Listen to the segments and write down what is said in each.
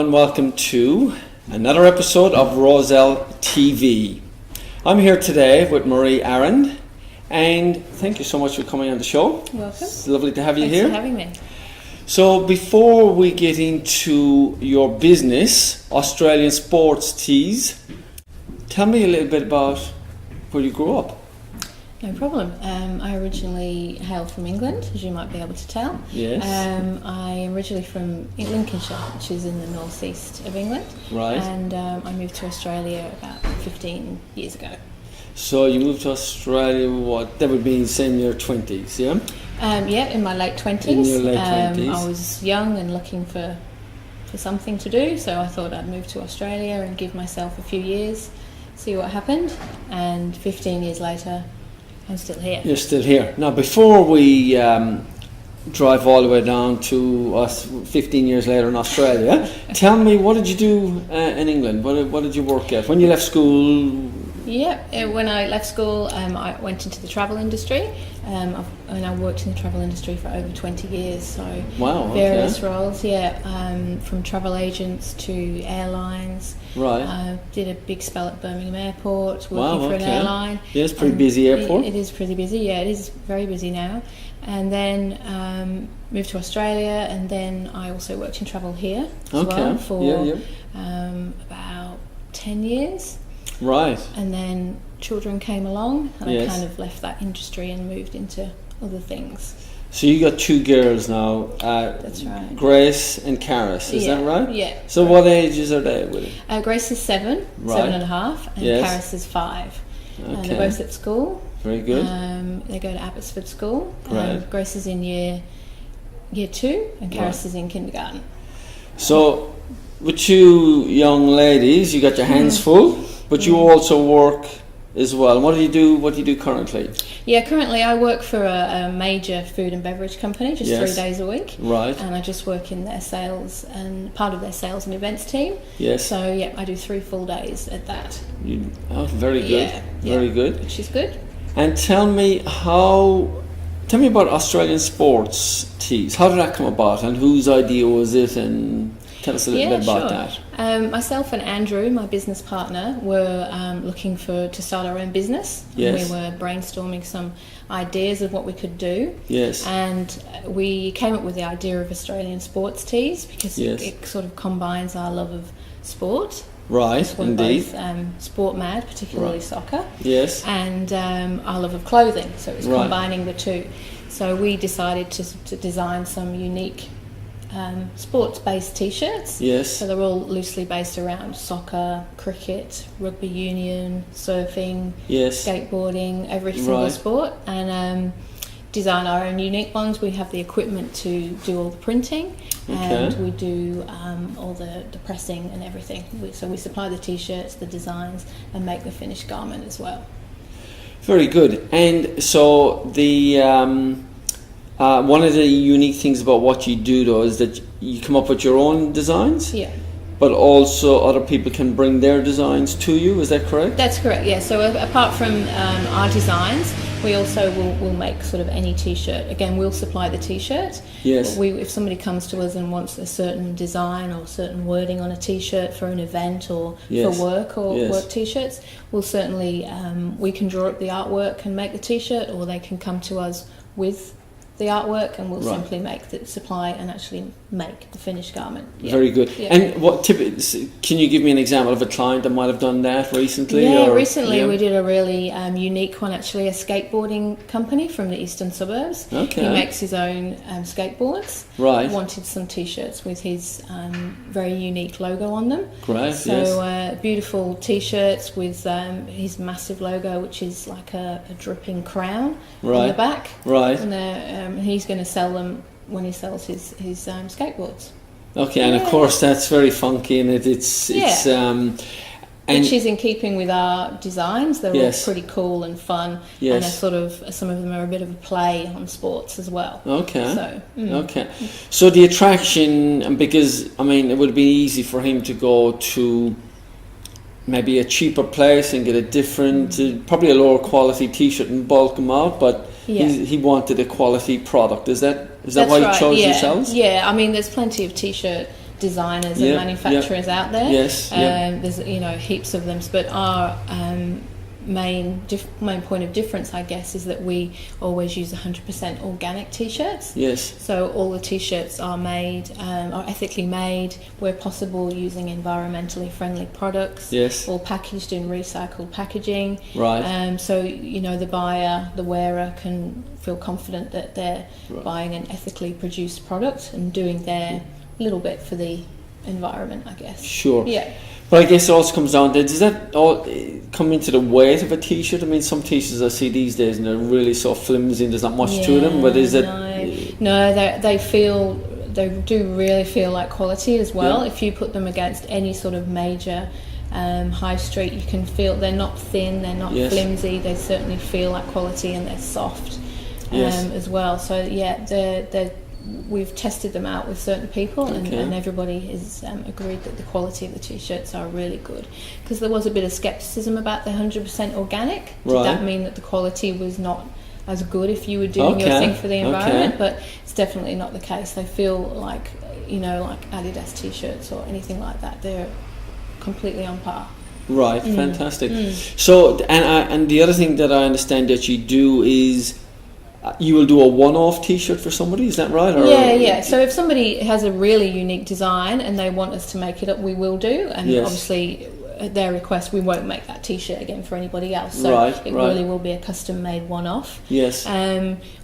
and welcome to another episode of Rozelle TV. I'm here today with Marie Arrand, and thank you so much for coming on the show. Welcome. It's lovely to have you here. Thanks for having me. So before we get into your business, Australian Sports Tees, tell me a little bit about where you grew up. No problem. I originally hail from England, as you might be able to tell. Yes. I am originally from Lincolnshire, which is in the northeast of England. Right. And I moved to Australia about 15 years ago. So you moved to Australia, what, that would be in your 20s, yeah? Yeah, in my late 20s. In your late 20s. I was young and looking for something to do, so I thought I'd move to Australia and give myself a few years, see what happened. And 15 years later, I'm still here. You're still here. Now, before we drive all the way down to us 15 years later in Australia, tell me, what did you do in England? What did you work at? When you left school? Yeah, when I left school, I went into the travel industry. And I worked in the travel industry for over 20 years. So wow, various roles, from travel agents to airlines. Right. Did a big spell at Birmingham Airport, working for an airline. Yeah, it's a pretty busy airport. It is pretty busy, yeah, it is very busy now. And then moved to Australia, and then I also worked in travel here as well for about 10 years. Right. And then children came along, and I Yes. kind of left that industry and moved into other things. So you got two girls now. That's right. Grace and Karis, is that right? Yeah. So what ages are they with it? Grace is 7, Right. 7.5, and Yes. Karis is 5. Okay. They're both at school. Very good. They go to Abbotsford School. Right. Grace is in year 2, and Karis Right. is in kindergarten. So with two young ladies, you got your hands full, but you also work as well. What do you do currently? Yeah, currently I work for a major food and beverage company, just Yes. 3 days a week. Right. And I just work in their sales and part of their sales and events team. Yes. So yeah, I do 3 full days at that. Very good. Very good. Which is good. And tell me about Australian Sports Tees. How did that come about, and whose idea was it? And tell us a little bit about that. Myself and Andrew, my business partner, were looking to start our own business. Yes. We were brainstorming some ideas of what we could do. Yes. And we came up with the idea of Australian Sports Tees because Yes. it sort of combines our love of sport. Right, We're indeed. both sport mad, particularly Right. soccer. Yes. And our love of clothing, so it was Right. combining the two. So we decided to design some unique sports-based T-shirts. Yes. So they're all loosely based around soccer, cricket, rugby union, surfing, Yes. skateboarding, every single Right. sport, and design our own unique ones. We have the equipment to do all the printing, and we do all the pressing and everything. So we supply the T-shirts, the designs, and make the finished garment as well. Very good. And so the one of the unique things about what you do, though, is that you come up with your own designs. Yeah. But also other people can bring their designs to you, is that correct? That's correct, yeah. So apart from our designs, we also will make sort of any T-shirt. Again, we'll supply the T-shirt. Yes. But if somebody comes to us and wants a certain design or certain wording on a T-shirt for an event or Yes. for work or Yes. work T-shirts, we'll certainly, we can draw up the artwork and make the T-shirt, or they can come to us with the artwork, and we'll Right. simply supply and actually make the finished garment. Yeah. Very good. Yeah. And can you give me an example of a client that might have done that recently? Yeah, recently we did a really unique one, actually, a skateboarding company from the eastern suburbs. Okay. He makes his own skateboards. Right. Wanted some T-shirts with his very unique logo on them. Great, So yes. beautiful T-shirts with his massive logo, which is like a dripping crown on the Right. back. Right. And he's going to sell them when he sells his skateboards. Okay, and of course that's very funky, and it's and which is in keeping with our designs. They're Yes. all pretty cool and fun, Yes. and are sort of, some of them are a bit of a play on sports as well. Okay. So, Okay. So the attraction, because I mean, it would be easy for him to go to maybe a cheaper place and get a different, probably a lower quality T-shirt and bulk them out, but Yeah. he wanted a quality product. Is that That's why right, you chose yeah. yourselves? Yeah, I mean, there's plenty of T-shirt designers and manufacturers out there. Yes. There's heaps of them, but our main point of difference, I guess, is that we always use 100% organic T-shirts. Yes. So all the T-shirts are ethically made, where possible, using environmentally friendly products. Yes. All packaged in recycled packaging. Right. So the buyer, the wearer, can feel confident that they're buying an ethically produced product and doing their little bit for the environment, I guess. Sure. Yeah. But I guess it also comes down to, does that all come into the weight of a T-shirt? I mean, some T-shirts I see these days and they're really so flimsy and there's not much to them, but is it... No, they do really feel like quality as well. If you put them against any sort of major high street, you can feel they're not thin, they're not flimsy, they certainly feel like quality, and they're soft as well. So we've tested them out with certain people, and everybody has agreed that the quality of the T-shirts are really good. Because there was a bit of scepticism about the 100% organic. Did that mean that the quality was not as good if you were doing your thing for the environment? But it's definitely not the case. They feel like, like Adidas T-shirts or anything like that. They're completely on par. Right, fantastic. So, and the other thing that I understand that you do is, you will do a one-off T-shirt for somebody, is that right? Or yeah. So if somebody has a really unique design and they want us to make it up, we will do. And obviously, at their request, we won't make that T-shirt again for anybody else. So it really will be a custom-made one-off. Yes.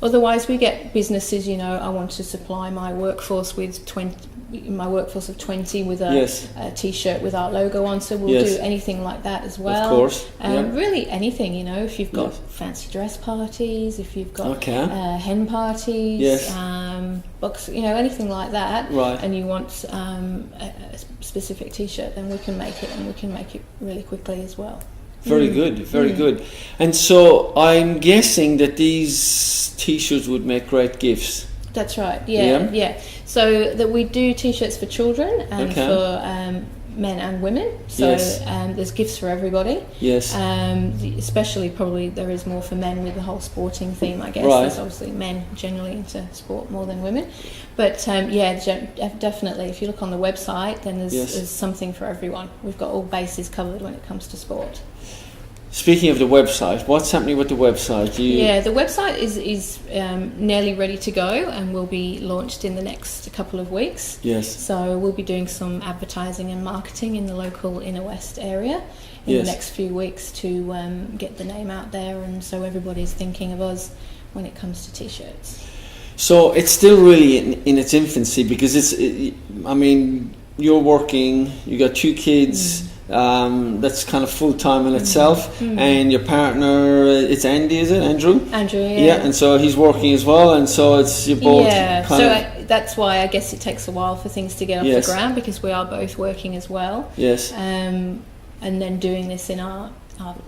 Otherwise, we get businesses. I want to supply my workforce with 20 with a T-shirt with our logo on, so we'll do anything like that as well. Of course. Really anything, if you've got fancy dress parties, if you've got hen parties, books, anything like that, and you want a specific T-shirt, then we can make it, and we can make it really quickly as well. Very good, very good. And so I'm guessing that these T-shirts would make great gifts. That's right. Yeah. So that we do T-shirts for children and for men and women. So there's gifts for everybody. Yes. Especially probably there is more for men with the whole sporting theme, I guess. There's obviously men generally into sport more than women. But definitely, if you look on the website, then there's something for everyone. We've got all bases covered when it comes to sport. Speaking of the website, what's happening with the website? The website is nearly ready to go and will be launched in the next couple of weeks. Yes. So we'll be doing some advertising and marketing in the local Inner West area in the next few weeks to get the name out there, and so everybody's thinking of us when it comes to T-shirts. So it's still really in its infancy, because you're working, you got 2 kids. That's kind of full time in itself, and your partner, it's Andy, is it? Andrew, yeah, and so he's working as well, and so it's you both. That's why I guess it takes a while for things to get off the ground, because we are both working as well. Yes. And then doing this in our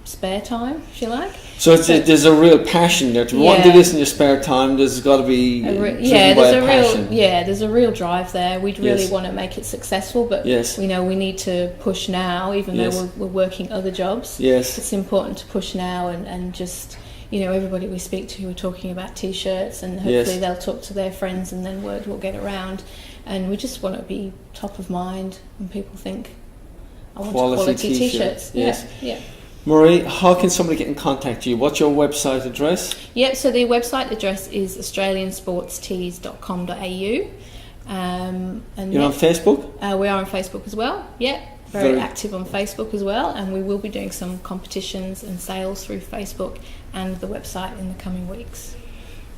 spare time, if you like. So there's a real passion there. To want to do this in your spare time, there's got to be there's a real drive there. We'd really want to make it successful, but we need to push now, even though we're working other jobs. Yes, it's important to push now, and just everybody we speak to, we're talking about T-shirts, and hopefully they'll talk to their friends, and then word will get around. And we just want to be top of mind when people think, I want quality T-shirts. Yes. Yeah. Marie, how can somebody get in contact with you? What's your website address? Yep, so the website address is australiansportstees.com.au. And you're on Facebook? We are on Facebook as well, very active on Facebook as well, and we will be doing some competitions and sales through Facebook and the website in the coming weeks.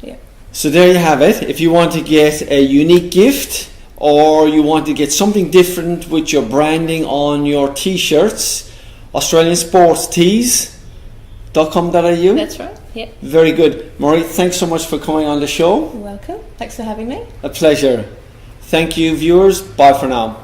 Yeah. So there you have it. If you want to get a unique gift, or you want to get something different with your branding on your T-shirts, AustralianSportsTees.com.au. That's right, yeah. Very good. Marie, thanks so much for coming on the show. You're welcome. Thanks for having me. A pleasure. Thank you, viewers. Bye for now.